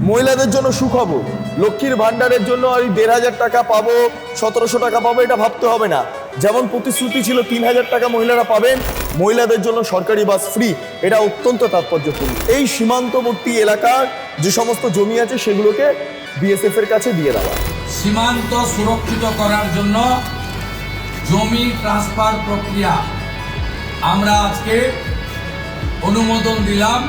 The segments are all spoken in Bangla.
মহিলাদের জন্য সুখবর, লক্ষ্মীর ভান্ডারের জন্য ওই ১,৫০০ টাকা পাবো, ১৭০০ টাকা পাবো, এটা ভাবতে হবে না। যেমন প্রতিশ্রুতি ছিল ৩,০০০ টাকা মহিলারা পাবেন, মহিলাদের জন্য সরকারি বাস ফ্রি, এটা অত্যন্ত তাৎপর্যপূর্ণ। এই সীমান্তবর্তী এলাকার যে সমস্ত জমি আছে সেগুলোকে বিএসএফ এর কাছে দিয়ে দেওয়া। সীমান্ত সুরক্ষিত করার জন্য জমি ট্রান্সফার প্রক্রিয়া আমরা আজকে অনুমোদন দিলাম।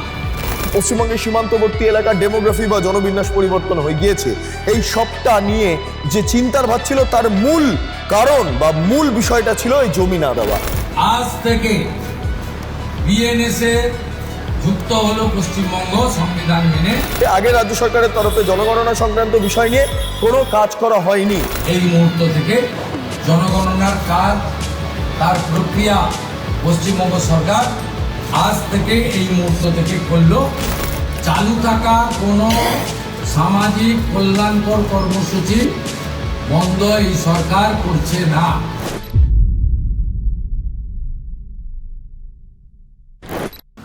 পশ্চিমবঙ্গের সীমান্তবর্তী এলাকার ডেমোগ্রাফি বা জনবিন্যাস পরিবর্তন হয়ে গিয়েছে। এই সবটা নিয়ে যে চিন্তার ভাব ছিল তার মূল কারণ বা মূল বিষয়টা ছিল এই জমি না দেওয়া। আজ থেকে বিএনএসএ যুক্ত হলো পশ্চিমবঙ্গ সংবিধান মেনে। আগে রাজ্য সরকারের তরফে জনগণনা সংক্রান্ত বিষয় নিয়ে কোনো কাজ করা হয়নি। এই মুহূর্ত থেকে জনগণনার কাজ, তার প্রক্রিয়া পশ্চিমবঙ্গ সরকার আজ থেকে এই মুহূর্ত থেকে করলো। চালু থাকা কোনো সামাজিক কল্যাণকর কর্মসূচি বন্ধ এই সরকার করছে না।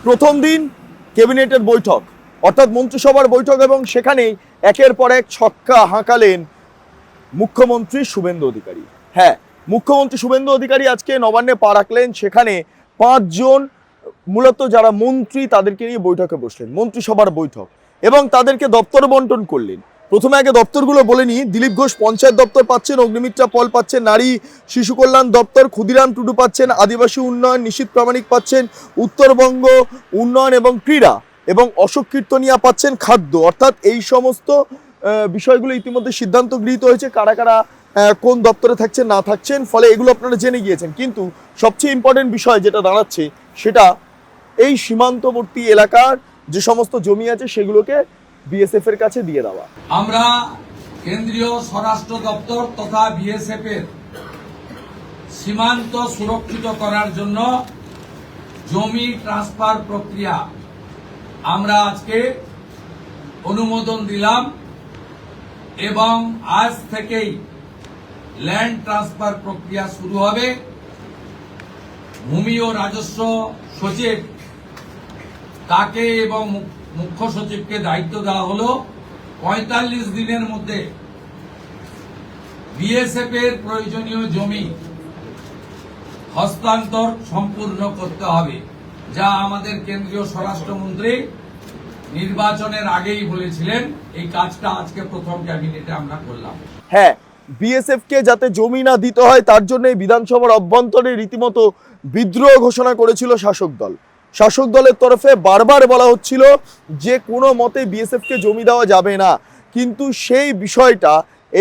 প্রথম দিন ক্যাবিনেটের বৈঠক অর্থাৎ মন্ত্রিসভার বৈঠক, এবং সেখানেই একের পর এক ছক্কা হাঁকালেন মুখ্যমন্ত্রী শুভেন্দু অধিকারী। হ্যাঁ, মুখ্যমন্ত্রী শুভেন্দু অধিকারী আজকে নবান্নে পা রাখলেন। সেখানে 5 জন মূলত যারা মন্ত্রী তাদেরকে নিয়ে বৈঠকে বসলেন, মন্ত্রিসভার বৈঠক, এবং তাদেরকে দপ্তর বন্টন করলেন। প্রথমে আগে দপ্তরগুলো বলে নিই। দিলীপ ঘোষ পঞ্চায়েত দপ্তর পাচ্ছেন, অগ্নিমিত্রা পল পাচ্ছেন নারী শিশু কল্যাণ দপ্তর, ক্ষুদিরাম টুডু পাচ্ছেন আদিবাসী উন্নয়ন, নিশীথ প্রামাণিক পাচ্ছেন উত্তরবঙ্গ উন্নয়ন এবং ক্রীড়া, এবং অশোক কীর্তনিয়া পাচ্ছেন খাদ্য। অর্থাৎ এই সমস্ত বিষয়গুলো ইতিমধ্যে সিদ্ধান্ত গৃহীত হয়েছে কারা কারা কোন দপ্তরে থাকছেন না থাকছেন, ফলে এগুলো আপনারা জেনে গিয়েছেন। কিন্তু সবচেয়ে ইম্পর্টেন্ট বিষয় যেটা দাঁড়াচ্ছে সেটা এই সীমান্তবর্তী এলাকার যে সমস্ত জমি আছে সেগুলোকে বিএসএফ এর কাছে দিয়ে দেওয়া। আমরা কেন্দ্রীয় স্বরাষ্ট্র দপ্তর তথা বিএসএফ এর সীমান্ত সুরক্ষিত করার জন্য জমি ট্রান্সফার প্রক্রিয়া আমরা আজকে অনুমোদন দিলাম, এবং আজ থেকেই ল্যান্ড ট্রান্সফার প্রক্রিয়া শুরু হবে। ভূমি ও রাজস্ব সচিব তাকে এবং মুখ্য সচিবকে দায়িত্ব দেওয়া হলো ৪৫ দিনের মধ্যে বিএসএফ এর প্রয়োজনীয় জমি হস্তান্তর সম্পূর্ণ করতে হবে, যা আমাদের কেন্দ্রীয় স্বরাষ্ট্রমন্ত্রী নির্বাচনের আগেই বলেছিলেন। এই কাজটা আজকে প্রথম ক্যাবিনেটে আমরা করলাম। হ্যাঁ, বিএসএফ কে যাতে জমি না দিতে হয় তার জন্য বিধানসভার অভ্যন্তরে রীতিমতো বিদ্রোহ ঘোষণা করেছিল শাসক দল। শাসক দলের তরফে বারবার বলা হচ্ছিল যে কোনো মতে বিএসএফ কে জমি দেওয়া যাবে না, কিন্তু সেই বিষয়টা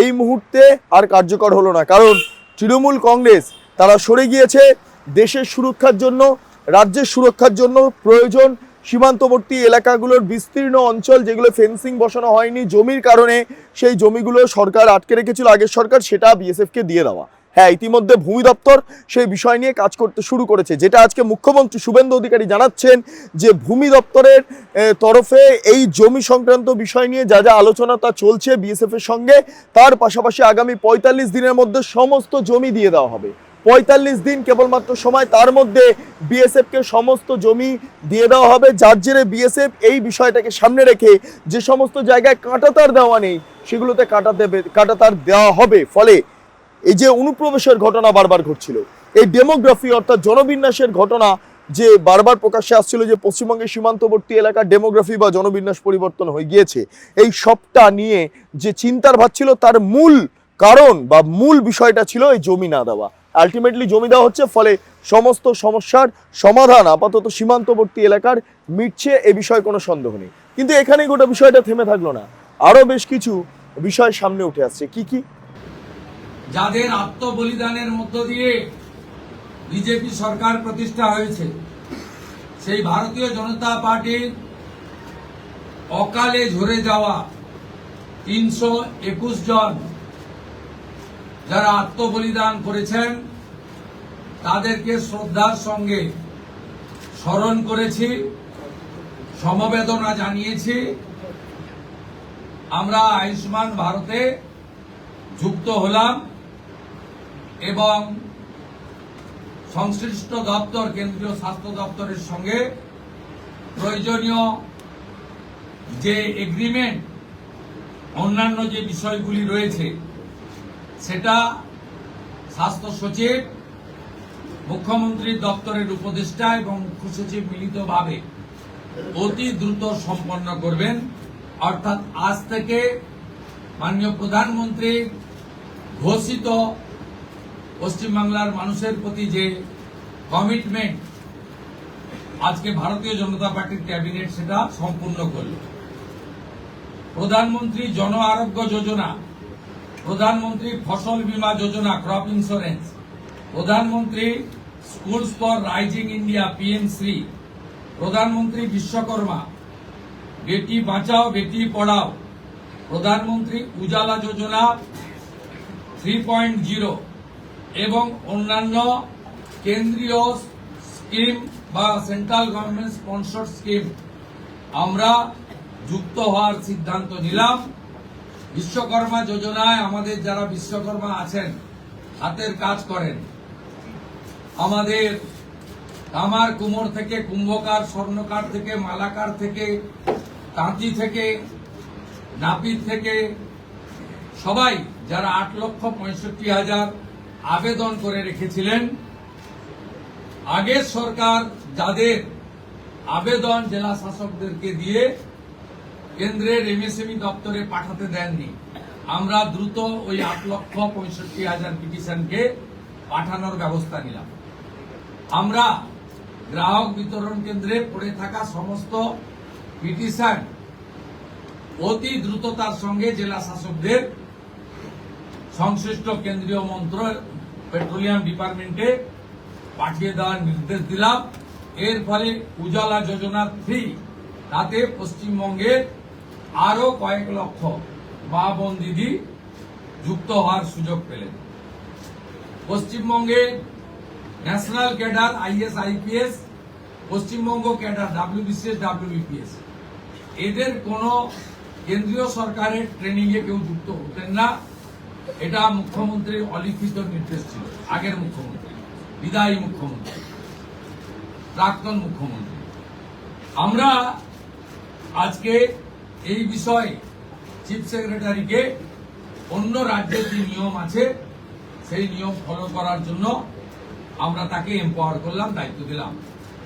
এই মুহূর্তে আর কার্যকর হলো না, কারণ তৃণমূল কংগ্রেস তারা সরে গিয়েছে। দেশের সুরক্ষার জন্য, রাজ্যের সুরক্ষার জন্য প্রয়োজন সীমান্তবর্তী এলাকাগুলোর বিস্তীর্ণ অঞ্চল যেগুলো ফেন্সিং বসানো হয়নি জমির কারণে, সেই জমিগুলো সরকার আটকে রেখেছিল আগের সরকার, সেটা বিএসএফ কে দিয়ে দেওয়া। হ্যাঁ, ইতিমধ্যে ভূমি দপ্তর সেই বিষয় নিয়ে কাজ করতে শুরু করেছে, যেটা আজকে মুখ্যমন্ত্রী শুভেন্দু অধিকারী জানাচ্ছেন যে ভূমি দপ্তরের তরফে এই জমি সংক্রান্ত বিষয় নিয়ে যা যা আলোচনা তা চলছে বিএসএফ এর সঙ্গে। তার পাশাপাশি আগামী ৪৫ দিনের মধ্যে সমস্ত জমি দিয়ে দেওয়া হবে। ৪৫ দিন কেবলমাত্র সময়, তার মধ্যে বিএসএফ কে সমস্ত জমি দিয়ে দেওয়া হবে, যার জেরে বিএসএফ এই বিষয়টাকে সামনে রেখে যে সমস্ত জায়গায় কাঁটাতার দেওয়া নেই সেগুলোতে কাঁটাতার দেওয়া হবে। ফলে এই যে অনুপ্রবেশের ঘটনা বারবার ঘটছিল, এই ডেমোগ্রাফি অর্থাৎ জনবিন্যাসের ঘটনা যে বারবার প্রকাশ্যে আসছিল, যে পশ্চিমবঙ্গের সীমান্তবর্তী এলাকার ডেমোগ্রাফি বা জনবিন্যাস পরিবর্তন হয়ে গিয়েছে, এই সবটা নিয়ে যে চিন্তার ভাব ছিল তার মূল কারণ বা মূল বিষয়টা ছিল এই জমি না দেওয়া। আলটিমেটলি জমি দেওয়া হচ্ছে, ফলে সমস্ত সমস্যার সমাধান আপাতত সীমান্তবর্তী এলাকার মিটছে, এ বিষয়ে কোনো সন্দেহ নেই। কিন্তু এখানেই গোটা বিষয়টা থেমে থাকলো না, আরো বেশ কিছু বিষয় সামনে উঠে আসছে। কি কি? যাদের আত্মবলিদানের মধ্য দিয়ে বিজেপি সরকার প্রতিষ্ঠা হয়েছে, সেই ভারতীয় জনতা পার্টির অকালে ঝরে যাওয়া ৩২১ জন যারা আত্মবলিদান করেছেন তাদেরকে শ্রদ্ধার সঙ্গে স্মরণ করেছি, সমবেদনা জানিয়েছি। আমরা আয়ুষ্মান ভারতে যুক্ত হলাম এবং সংশ্লিষ্ট দপ্তর কেন্দ্রীয় স্বাস্থ্য দপ্তরের সঙ্গে প্রয়োজনীয় যে এগ্রিমেন্ট অন্যান্য যে বিষয়গুলি রয়েছে সেটা স্বাস্থ্য সচিব, মুখ্যমন্ত্রীর দপ্তরের উপদেষ্টা এবং মুখ্য সচিব মিলিতভাবে অতি দ্রুত সম্পন্ন করবেন। অর্থাৎ আজ থেকে মাননীয় প্রধানমন্ত্রী ঘোষিত পশ্চিমবাংলার মানুষের প্রতি যে কমিটমেন্ট আজকে ভারতীয় জনতা পার্টির ক্যাবিনেট সেটা সম্পূর্ণ করল। প্রধানমন্ত্রী জন আরোগ্য যোজনা, প্রধানমন্ত্রী ফসল বীমা যোজনা ক্রপ ইন্স্যুরেন্স, প্রধানমন্ত্রী স্কুলস ফর রাইজিং ইন্ডিয়া পিএমশ্রী, প্রধানমন্ত্রী বিশ্বকর্মা, বেটি বাঁচাও বেটি পড়াও, প্রধানমন্ত্রী উজালা যোজনা 3.0 এবং অন্যান্য কেন্দ্রীয় স্কিম বা সেন্ট্রাল গভর্নমেন্ট স্পন্সর স্কিম আমরা যুক্ত হওয়ার সিদ্ধান্ত নিলাম। বিশ্বকর্মা যোজনায় আমাদের যারা বিশ্বকর্মা আছেন, হাতের কাজ করেন, আমাদের তামার কুমোর থেকে কুম্ভকার, স্বর্ণকার থেকে মালাকার থেকে তাঁতি থেকে নাপিত থেকে সবাই যারা 8,65,000 আবেদন করে রেখেছিলেন, আগের সরকার যাদের আবেদন জেলা শাসকদেরকে দিয়ে কেন্দ্রের এমএসএমই দপ্তরে পাঠাতে দেননি, আমরা দ্রুত ওই 8,65,000 পিটিশনকে পাঠানোর ব্যবস্থা নিলাম। আমরা গ্রাহক বিতরণ কেন্দ্রে পড়ে থাকা সমস্ত পিটিশন অতি দ্রুততার সঙ্গে জেলা শাসকদের সংশ্লিষ্ট কেন্দ্রীয় মন্ত্রক পেট্রোলিয়াম ডিপার্টমেন্টে পাঠিয়ে দেওয়ার নির্দেশ দিলাম। এর ফলে উজালা যোজনা 3 তাতে পশ্চিমবঙ্গের আরো কয়েক লক্ষ মা বোন দিদি যুক্ত হওয়ার সুযোগ পেলেন। পশ্চিমবঙ্গে national cadre is IPS, Paschimbanga cadre WBCS WBPS, এদের কোন কেন্দ্রীয় সরকারের ট্রেনিং এ কেউ যুক্ত হতেন না। এটা মুখ্যমন্ত্রীর অলিখিত নির্দেশ ছিল, আগের মুখ্যমন্ত্রী, বিদায়ী মুখ্যমন্ত্রী, প্রাক্তন মুখ্যমন্ত্রী। আমরা আজকে এই বিষয়ে চিফ সেক্রেটারিকে অন্য রাজ্যের যে নিয়ম আছে সেই নিয়ম ফলো করার জন্য আমরা তাকে এম্পাওয়ার করলাম, দায়িত্ব দিলাম।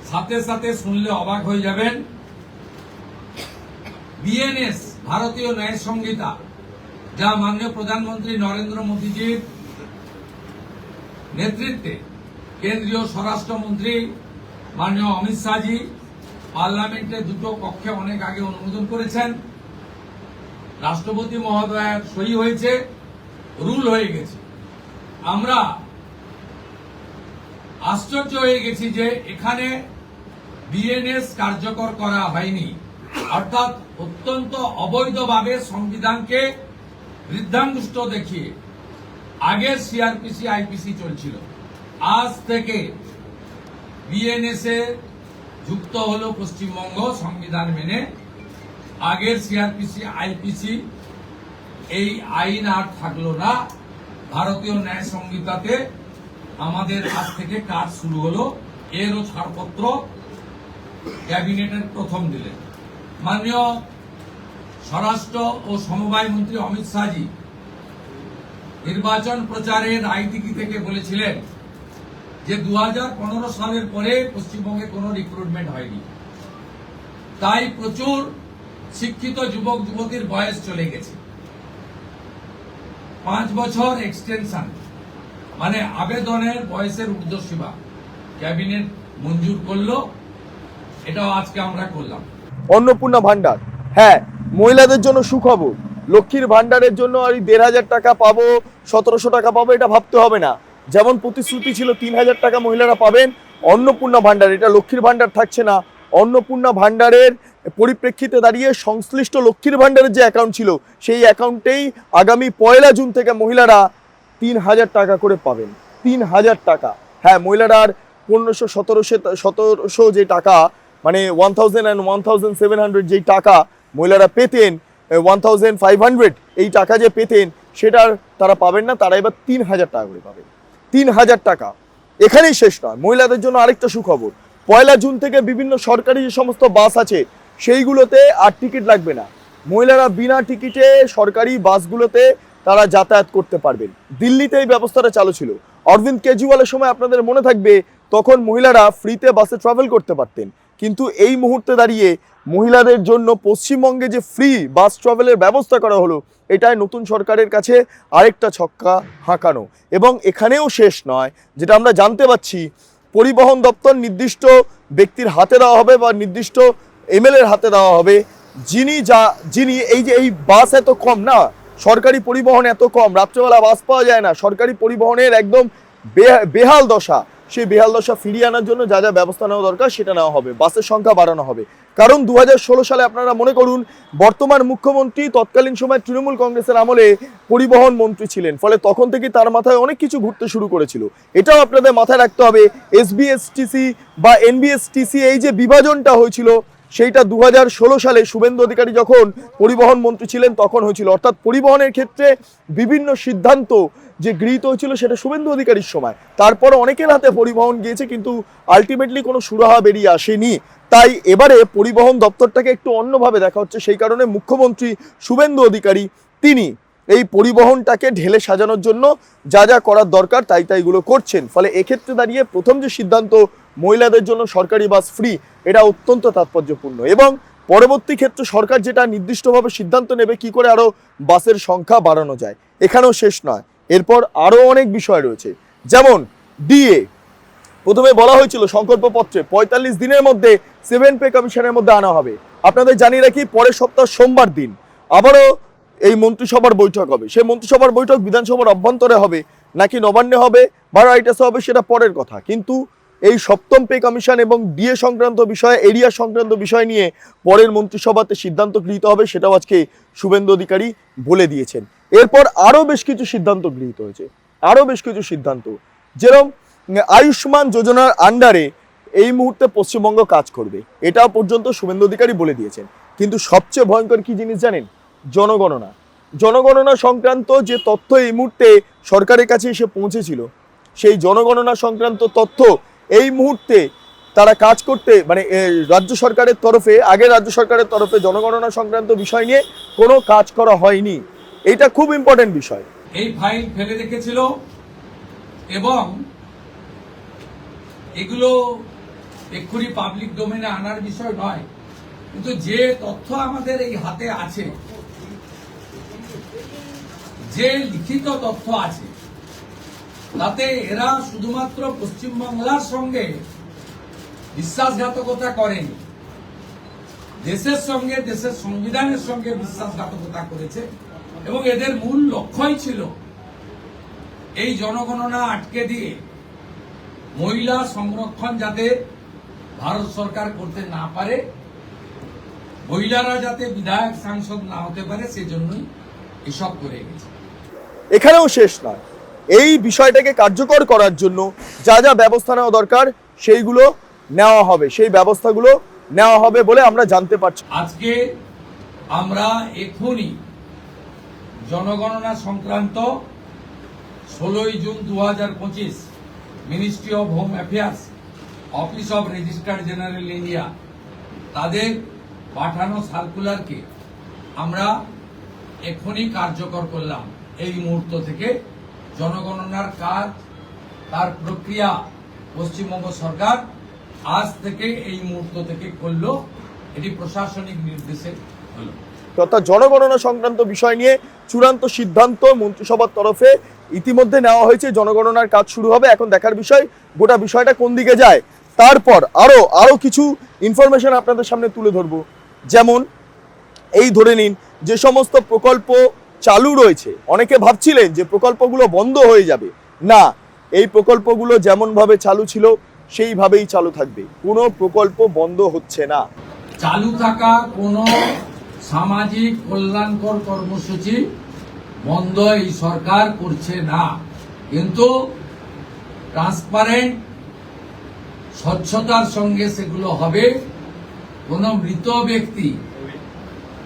সাথে সাথে শুনলে অবাক হয়ে যাবেন, বিএনএস ভারতীয় ন্যায় সংহিতা, যা মাননীয় প্রধানমন্ত্রী নরেন্দ্র মোদীজির নেতৃত্বে কেন্দ্রীয় স্বরাষ্ট্রমন্ত্রী মাননীয় অমিত শাহজি পার্লামেন্টে দুটো কক্ষে অনেক আগে অনুমোদন করেছেন, রাষ্ট্রপতি মহোদয়ের সই হয়েছে, রুল হয়ে গেছে। আমরা আশ্চর্য হয়ে গেছি যে এখানে বিএনএস কার্যকর করা হয়নি, অর্থাৎ অত্যন্ত অবৈধভাবে সংবিধানকে বৃদ্ধাঙ্গুষ্ঠ দেখিয়ে আগের সিআরপিসি আইপিসি চলছিল। আজ থেকে বিএনএস এ যুক্ত হলো পশ্চিমবঙ্গ সংবিধান মেনে। আগের সিআরপিসি আইপিসি এই আইন আর থাকলো না। ভারতীয় ন্যায় সংহিতাতে আমাদের আজ থেকে কাজ শুরু হলো। এরও ছাড়পত্র ক্যাবিনেটের প্রথম দিলেন মাননীয় স্বরাষ্ট্র ও সমবায় মন্ত্রী অমিত শাহজি নির্বাচন প্রচারের রায়দিঘি থেকে বলেছিলেন যে 2015 সালের পরে পশ্চিমবঙ্গে কোনো রিক্রুটমেন্ট হয়নি, তাই প্রচুর শিক্ষিত যুবক যুবতীর বয়স চলে গেছে। 5 বছর এক্সটেনশন মানে আবেদনের বয়সের ঊর্ধ্বসীমা ক্যাবিনেট মঞ্জুর করলো, এটাও আজকে আমরা করলাম। অন্নপূর্ণা ভান্ডার, হ্যাঁ, মহিলাদের জন্য সুখবর। লক্ষ্মীর ভান্ডারের জন্য আর 1,500 টাকা পাবো, 1700 টাকা পাবো, এটা ভাবতে হবে না। যেমন প্রতিশ্রুতি ছিল 3,000 টাকা মহিলারা পাবেন, অন্নপূর্ণা ভান্ডার, এটা লক্ষ্মীর ভান্ডার থাকছে না। অন্নপূর্ণা ভান্ডারের পরিপ্রেক্ষিতে দাঁড়িয়ে সংশ্লিষ্ট লক্ষ্মীর ভান্ডারের যে অ্যাকাউন্ট ছিল সেই অ্যাকাউন্টেই আগামী 1 জুন থেকে মহিলারা 3,000 টাকা করে পাবেন। 3,000 টাকা, হ্যাঁ, মহিলারা আর 1,500-1,700 যে টাকা, মানে 1,000 and 1,700 যেই টাকা মহিলারা পেতেন, 1,500 এই টাকা যে পেতেন সেটা তারা পাবেন না, তারা এবার 3,000 টাকা করে পাবেন। 3,000 টাকা। এখানেই শেষ নয়, মহিলাদের জন্য আরেকটা সুখবর। 1 জুন থেকে বিভিন্ন সরকারি যে সমস্ত বাস আছে সেইগুলোতে আর টিকিট লাগবে না। মহিলারা বিনা টিকিটে সরকারি বাসগুলোতে তারা যাতায়াত করতে পারবেন। দিল্লিতে এই ব্যবস্থাটা চালু ছিল। অরবিন্দ কেজরিওয়ালের সময় আপনাদের মনে থাকবে তখন মহিলারা ফ্রিতে বাসে ট্রাভেল করতে পারতেন, কিন্তু এই মুহূর্তে দাঁড়িয়ে মহিলাদের জন্য পশ্চিমবঙ্গে যে ফ্রি বাস ট্রাভেলের ব্যবস্থা করা হলো, এটাই নতুন সরকারের কাছে আরেকটা ছক্কা হাঁকানো। এবং এখানেও শেষ নয়, যেটা আমরা জানতে পাচ্ছি, পরিবহন দপ্তর নির্দিষ্ট ব্যক্তির হাতে দেওয়া হবে বা নির্দিষ্ট এমএলএর হাতে দেওয়া হবে, যিনি এই বাস এত কম না, সরকারি পরিবহন এত কম, রাত্রেবেলা বাস পাওয়া যায় না, সরকারি পরিবহনের একদম বেহাল দশা, সেই বেহাল দশা ফিরিয়ে আনার জন্য যা যা ব্যবস্থা নেওয়া দরকার সেটা নেওয়া হবে। বাসের সংখ্যা বাড়ানো হবে। কারণ 2016 সালে আপনারা মনে করুন বর্তমান মুখ্যমন্ত্রী তৎকালীন সময় তৃণমূল কংগ্রেসের আমলে পরিবহন মন্ত্রী ছিলেন, ফলে তখন থেকে তার মাথায় অনেক কিছু ঘুরতে শুরু করেছিল। এটাও আপনাদের মাথায় রাখতে হবে। এসবিএসটিসি বা এনবিএসটিসি এই যে বিভাজনটা হয়েছিল, সেইটা 2016 সালে শুভেন্দু অধিকারী যখন পরিবহন মন্ত্রী ছিলেন তখন হয়েছিল। অর্থাৎ পরিবহনের ক্ষেত্রে বিভিন্ন সিদ্ধান্ত যে গৃহীত হয়েছিল সেটা শুভেন্দু অধিকারীর সময়। তারপর অনেকের হাতে পরিবহন গিয়েছে, কিন্তু আলটিমেটলি কোনো সুরাহা বেরিয়ে আসেনি। তাই এবারে পরিবহন দপ্তরটাকে একটু অন্যভাবে দেখা হচ্ছে। সেই কারণে মুখ্যমন্ত্রী শুভেন্দু অধিকারী তিনি এই পরিবহনটাকে ঢেলে সাজানোর জন্য যা যা করার দরকার তাইগুলো করছেন। ফলে এক্ষেত্রে দাঁড়িয়ে প্রথম যে সিদ্ধান্ত মহিলাদের জন্য সরকারি বাস ফ্রি, এটা অত্যন্ত তাৎপর্যপূর্ণ। এবং পরবর্তী ক্ষেত্রে সরকার যেটা নির্দিষ্টভাবে সিদ্ধান্ত নেবে কি করে আরও বাসের সংখ্যা বাড়ানো যায়। এখানেও শেষ নয়, এরপর আরও অনেক বিষয় রয়েছে। যেমন ডিএ, প্রথমে বলা হয়েছিল সংকল্পপত্রে 45 দিনের মধ্যে 7 পে কমিশনের মধ্যে আনা হবে। আপনাদের জানিয়ে রাখি, পরের সপ্তাহ সোমবার দিন আবারও এই মন্ত্রিসভার বৈঠক হবে। সেই মন্ত্রিসভার বৈঠক বিধানসভার অভ্যন্তরে হবে নাকি নবান্নে হবে বা রাইটাসে হবে সেটা পরের কথা, কিন্তু এই 7ম পে কমিশন এবং ডিএ সংক্রান্ত বিষয়, এরিয়া সংক্রান্ত বিষয় নিয়ে পরের মন্ত্রিসভাতে সিদ্ধান্ত গৃহীত হবে, সেটাও আজকে শুভেন্দু অধিকারী বলে দিয়েছেন। এরপর আরও বেশ কিছু সিদ্ধান্ত গৃহীত হয়েছে, আরও বেশ কিছু সিদ্ধান্ত, যেরকম আয়ুষ্মান যোজনার আন্ডারে এই মুহূর্তে পশ্চিমবঙ্গ কাজ করবে, এটা পর্যন্ত শুভেন্দু অধিকারী বলে দিয়েছেন। কিন্তু সবচেয়ে ভয়ঙ্কর কি জিনিস জানেন? জনগণনা সংক্রান্ত যে তথ্য এই মুহূর্তে সরকারের কাছে এসে পৌঁছেছিল, সেই জনগণনা সংক্রান্ত তথ্য এই মুহূর্তে তারা কাজ করতে রাজ্য সরকারের তরফে জনগণনা সংক্রান্ত বিষয় নিয়ে কোনো কাজ করা হয়নি। এটা খুব ইম্পর্টেন্ট বিষয়। এই ফাইল ফেলে রেখেছিল এবং এগুলো এক্ষুনি পাবলিক ডোমেনে আনার বিষয় নয়, কিন্তু যে তথ্য আমাদের এই হাতে আছে, যে লিখিত তথ্য আছে, তাতে এরা শুধুমাত্র পশ্চিমবাংলার সঙ্গে বিশ্বাসঘাতকতা করেনি, দেশের সঙ্গে, দেশের সংবিধানের সঙ্গে বিশ্বাসঘাতকতা করেছে। এবং এদের মূল লক্ষ্যই ছিল এই জনগণনা আটকে দিয়ে মহিলা সংরক্ষণ যাতে ভারত সরকার করতে না পারে, মহিলারা যাতে বিধায়ক সাংসদ না হতে পারে, সেজন্যই এসব করে গেছে। এখানেও শেষ নয়, এই বিষয়টাকে কার্যকর করার জন্য যা যা ব্যবস্থা নেওয়া দরকার সেইগুলো নেওয়া হবে, সেই ব্যবস্থাগুলো নেওয়া হবে বলে আমরা জানতে পারছি। আজকে আমরা এখনই জনগণনা সংক্রান্ত 16 June 2025 ministry of home affairs, office of registrar general India, তাদের পাঠানো সার্কুলারকে আমরা এখনই কার্যকর করলাম। এই মুহূর্ত থেকে জনগণনার কাজ, তার প্রক্রিয়া পশ্চিমবঙ্গ সরকার আজ থেকে এই মুহূর্ত থেকে করলো। এটি প্রশাসনিক নির্দেশে হলো। অর্থাৎ জনগণনা সংক্রান্ত বিষয় নিয়ে চূড়ান্ত সিদ্ধান্ত মন্ত্রিসভার তরফে ইতিমধ্যে নেওয়া হয়েছে। জনগণনার কাজ শুরু হবে। এখন দেখার বিষয় গোটা বিষয়টা কোন দিকে যায়। তারপর আরো কিছু ইনফরমেশন আপনাদের সামনে তুলে ধরবো। যেমন এই ধরে নিন যে সমস্ত প্রকল্প চালু রয়েছে, অনেকে ভাবছিলেন যে প্রকল্পগুলো বন্ধ হয়ে যাবে, না, এই প্রকল্পগুলো যেমনভাবে চালু ছিল সেইভাবেই চালু থাকবে, কোনো প্রকল্প বন্ধ হচ্ছে না। চালু থাকা কোনো সামাজিক কল্যাণকর কর্মসূচি বন্ধ এই সরকার করছে না, কিন্তু ট্রান্সপারেন্ট, স্বচ্ছতার সঙ্গে সেগুলো হবে। কোনো মৃত ব্যক্তি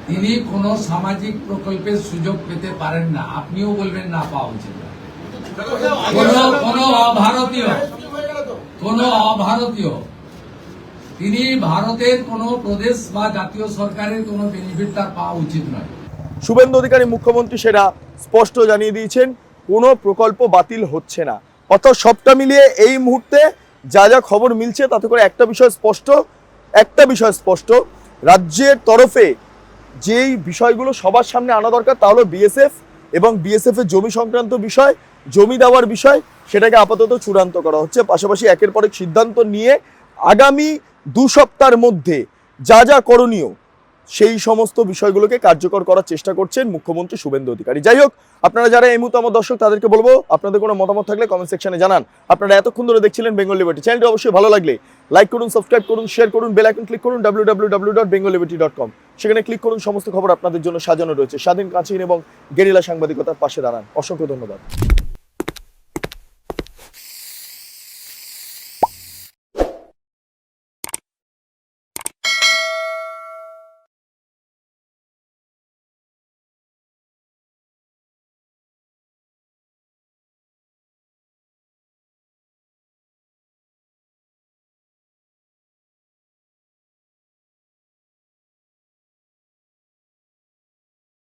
তিনি কোনো সামাজিক প্রকল্পের সুযোগ পেতে পারেন না, আপনিও বলবেন না পাওয়া উচিত। কোনো অভারতীয় তিনি ভারতের কোনো প্রদেশ বা জাতীয় সরকারের কোনো বেনিফিট তার পাওয়া উচিত নয়। শুভেন্দু অধিকারী মুখ্যমন্ত্রী সেটা স্পষ্ট জানিয়ে দিয়েছেন, কোনো প্রকল্প বাতিল হচ্ছে না। অর্থাৎ সবটা মিলিয়ে এই মুহূর্তে যা যা খবর মিলছে তাতে করে একটা বিষয় স্পষ্ট, রাজ্যের তরফে যেই বিষয়গুলো সবার সামনে আনা দরকার তা হলো বিএসএফ এবং বিএসএফ এর জমি সংক্রান্ত বিষয়, জমি দেওয়ার বিষয়, সেটাকে আপাতত চূড়ান্ত করা হচ্ছে। পাশাপাশি একের পর এক সিদ্ধান্ত নিয়ে আগামী 2 সপ্তাহের মধ্যে যা যা করণীয় সেই সমস্ত বিষয়গুলোকে কার্যকর করার চেষ্টা করছেন মুখ্যমন্ত্রী শুভেন্দু অধিকারী। যাই হোক, আপনারা যারা এই মুহূর্তে আমার দর্শক তাদেরকে বলবো, আপনাদের কোনো মতামত থাকলে কমেন্ট সেকশনে জানান। আপনারা এতক্ষণ ধরে দেখছিলেন বেঙ্গল লিবার্টি। চ্যানেলটি অবশ্যই ভালো লাগলে লাইক করুন, সাবস্ক্রাইব করুন, শেয়ার করুন, বেল আইকন ক্লিক করুন www.bengalliberty.com। সেখানে ক্লিক করুন, সমস্ত খবর আপনাদের জন্য সাজানো রয়েছে। স্বাধীন, কাঁচিন এবং গেরিলা সাংবাদিকতার পাশে দাঁড়ান। অসংখ্য ধন্যবাদ।